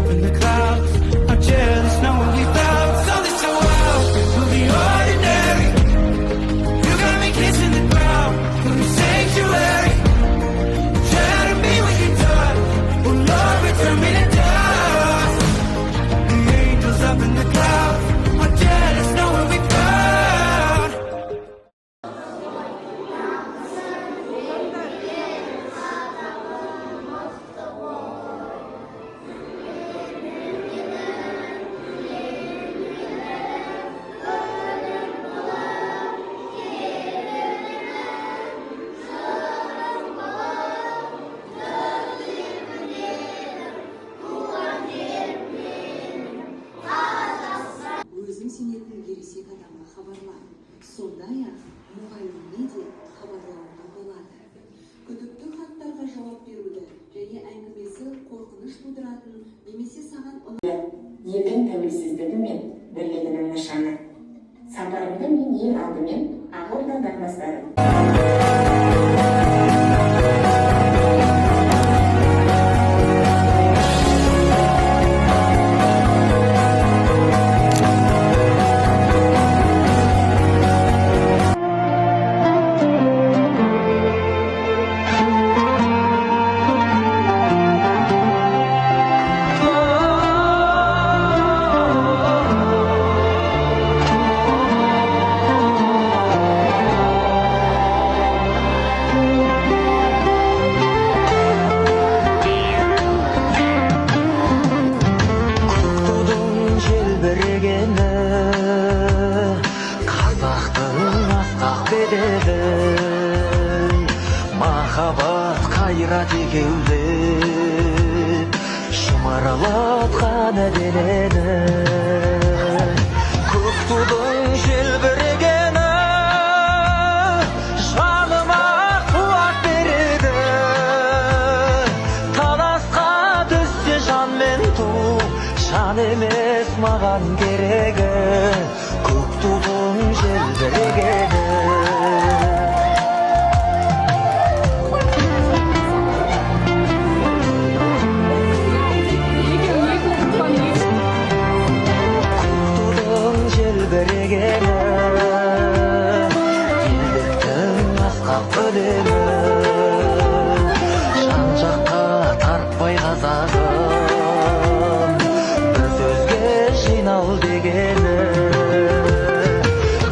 up in the clouds. I'm jealous knowing we found something so wild. We'll be ordinary. You got me kissing the ground. We'll be sanctuary. Shadow me when you're done. Oh Lord, return me to dust. The angels up in the clouds. I'm jealous knowing we found. Өзің сенетін ересек адамға хабарла. Сондай-ақ мұғаліміне де хабарлауға болады. Күдікті хаттарға жауап беруді және әңгімесі қорқыныш тудыратын немесе саған елдің тәуелсіздігі мен бірлігінің нышаны. Сапарымды мен ең алдымен Ақордадан бастадым. Махаббат қайрат екеулеп шымаралатқан денені көк тудың желбірегені жаныма қуат береді. Таласқа түссе жан мен ту, жан емес маған керегі. Көк тудың желбірегені елдіктің асқақ өлеңі жан жаққа тарпай қазағым бір сөзге жинал дегені.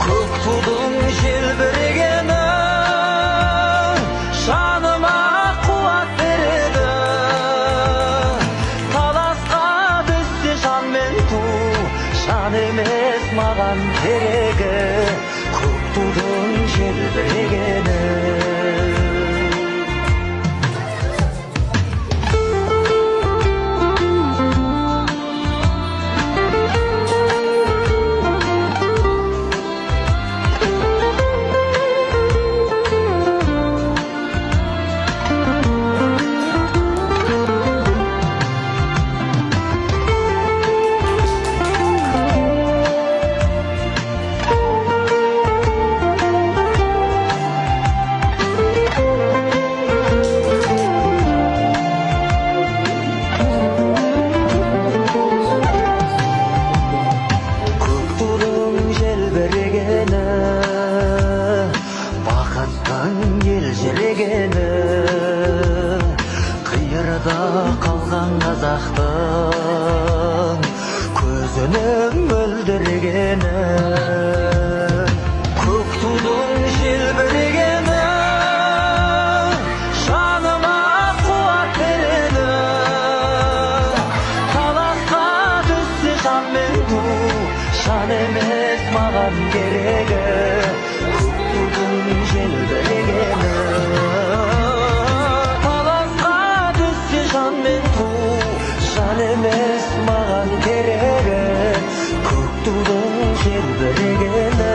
Көк тудың желбірегені жаныма қуат береді. Таласқа түссе жан мен ту, жан емес маған керегі. Көк тудың желбірегені қиырда қалған қазақтың көзінің мөлдірегені. Көк тудың желбірегені жаныма қуат береді. Таласқа түссе жан мен ту, жан емес маған керегі. Көк тудың желбірегені жан емес маған керегі. Көк тудың желбірегені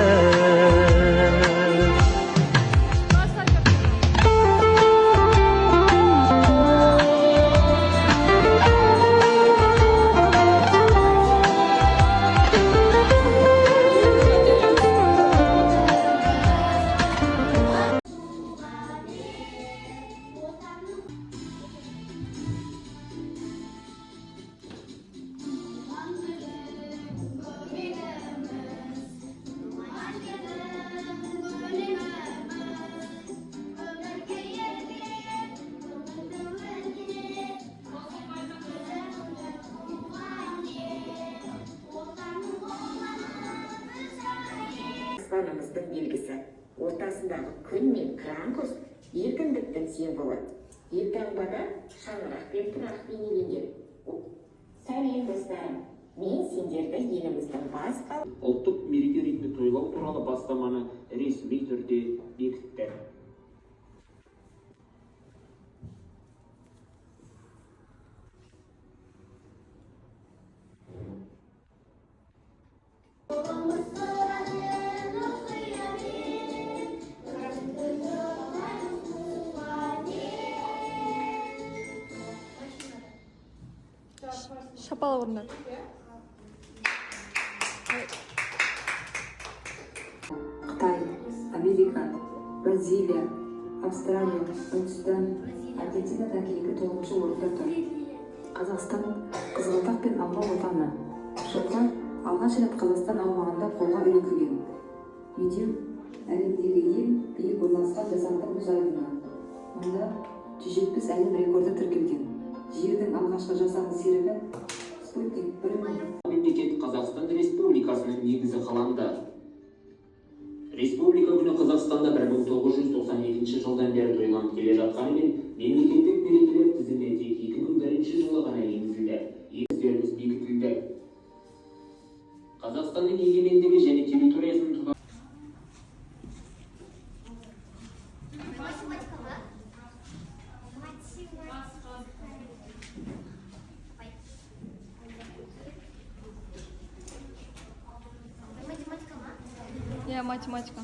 жолдығымыздың белгісі. Ортасындағы күн мен кранкус еркіндіктің символы. Елтаңбада шаңырақ пен тұрақ бейнеленген. Сәлем достарым, мен сендерді еліміздің бас қаласы Ұлттық мереке ретінде тойлау туралы бастаманы ресми түрде бекітті. шапалақ ұрыңдар. Қытай, Америка, Бразилия, Австралия, Үндістан, Аргентинадан кейінгі 9-ші орында тұр. Қазақстан қызғалдақ пен алма отаны. Шоқар алғаш рет Қазақстан аумағында қолға үйретілген. Медеу әлемдегі ең биік орналасқан жасанды мұз айдыны. Мұнда 170 әлем рекорды тіркелген. Жердің алғашқы жасанды серігі спутник 1. Мемлекет Қазақстан Республикасының негізі қаланды. Республика күні Қазақстанда 1992 жылдан бері тойланып келе жатқанымен, мемлекеттік мерекелер тізіміне тек 2001 жылы ғана енгізілді. Өздеріңіз бекітілді. Қазақстанның егемендігі және территориясының тұтас Я математика.